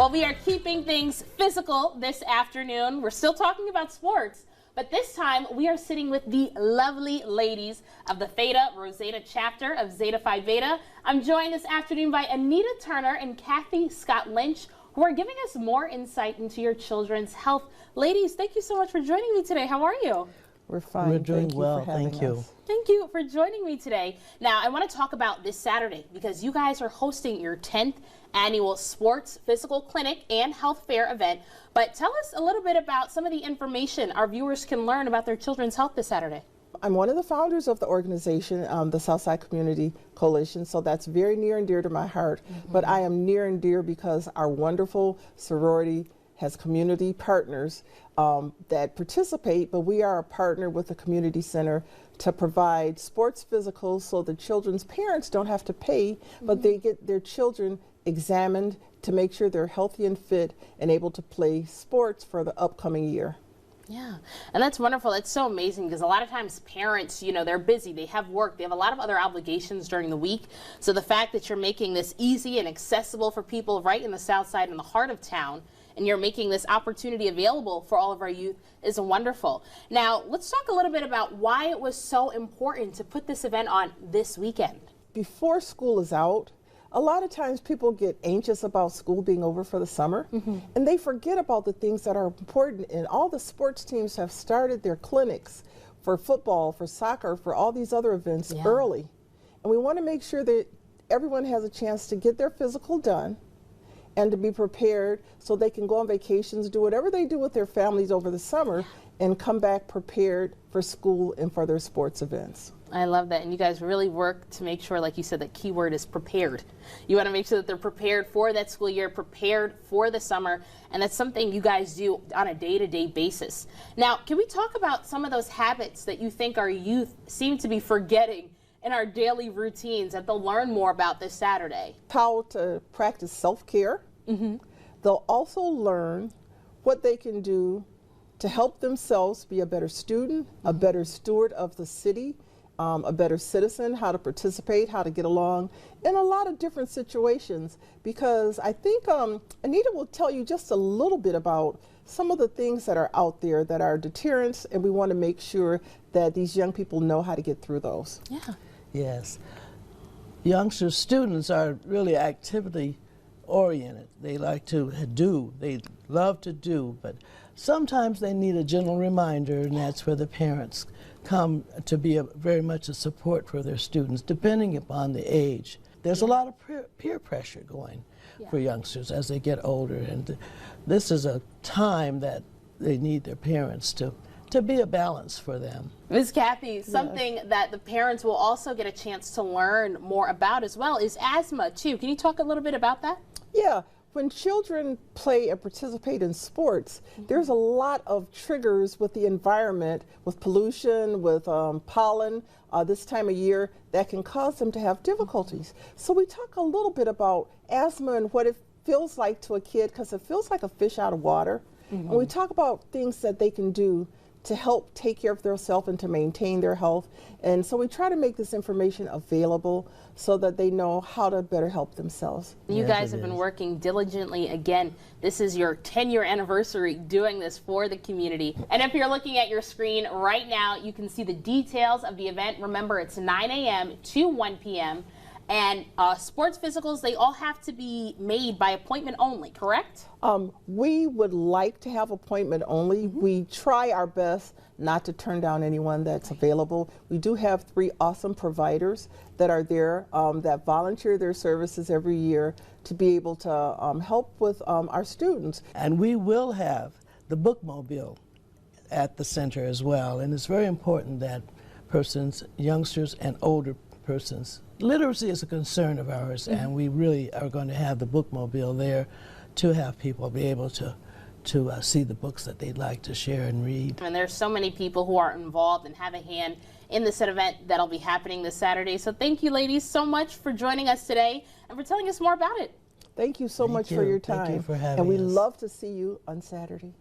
Well, we are keeping things physical this afternoon. We're still talking about sports, but this time we are sitting with the lovely ladies of the Theta Rho Zeta Chapter of Zeta Phi Beta. I'm joined this afternoon by Anita Turner and Kathy Scott Lynch, who are giving us more insight into your children's health. Ladies, thank you so much for joining me today. How are you? We're fine. We're doing well. Thank you. Thank you for joining me today. Now, I want to talk about this Saturday because you guys are hosting your 10th annual Sports Physical Clinic and Health Fair event. But tell us a little bit about some of the information our viewers can learn about their children's health this Saturday. I'm one of the founders of the organization, the Southside Community Coalition, so that's very near and dear to my heart. But I am near and dear because our wonderful sorority has community partners that participate, but we are a partner with the community center to provide sports physicals so the children's parents don't have to pay, but they get their children examined to make sure they're healthy and fit and able to play sports for the upcoming year. Yeah, and that's wonderful. It's so amazing because a lot of times parents, you know, they're busy, they have work, they have a lot of other obligations during the week. So the fact that you're making this easy and accessible for people right in the South Side, in the heart of town, and you're making this opportunity available for all of our youth is wonderful. Now, let's talk a little bit about why it was so important to put this event on this weekend. Before school is out, a lot of times people get anxious about school being over for the summer, and they forget about the things that are important. And all the sports teams have started their clinics for football, for soccer, for all these other events early. And we want to make sure that everyone has a chance to get their physical done and to be prepared so they can go on vacations, do whatever they do with their families over the summer, and come back prepared for school and for their sports events. I love that, and you guys really work to make sure, like you said, the key word is prepared. You want to make sure that they're prepared for that school year, prepared for the summer, and that's something you guys do on a day-to-day basis. Now, can we talk about some of those habits that you think our youth seem to be forgetting in our daily routines that they'll learn more about this Saturday? How to practice self-care. They'll also learn what they can do to help themselves be a better student, a better steward of the city, a better citizen, how to participate, how to get along in a lot of different situations. Because I think Anita will tell you just a little bit about some of the things that are out there that are deterrents, and we want to make sure that these young people know how to get through those. Yeah. Yes. Youngsters, students are really activity oriented. They like to do, they love to do, but sometimes they need a gentle reminder, and that's where the parents come to be very much a support for their students, depending upon the age. There's a lot of peer pressure going for youngsters as they get older, and this is a time that they need their parents to be a balance for them. Ms. Kathy, something that the parents will also get a chance to learn more about as well is asthma too. Can you talk a little bit about that? Yeah. When children play and participate in sports, there's a lot of triggers with the environment, with pollution, with pollen this time of year that can cause them to have difficulties. So we talk a little bit about asthma and what it feels like to a kid, because it feels like a fish out of water. And we talk about things that they can do to help take care of themselves and to maintain their health. And so we try to make this information available so that they know how to better help themselves. You guys have been working diligently. Again, this is your 10-year anniversary doing this for the community. And if you're looking at your screen right now, you can see the details of the event. Remember, it's 9 a.m. to 1 p.m. And sports physicals, they all have to be made by appointment only, correct? We would like to have appointment only. We try our best not to turn down anyone that's available. We do have 3 awesome providers that are there that volunteer their services every year to be able to help with our students. And we will have the bookmobile at the center as well, and it's very important that persons, youngsters and older persons, literacy is a concern of ours, and we really are going to have the bookmobile there to have people be able to see the books that they'd like to share and read. And there's so many people who are involved and have a hand in this event that'll be happening this Saturday. So thank you, ladies, so much for joining us today and for telling us more about it. Thank you so much for your time. Thank you for having us. And we love to see you on Saturday.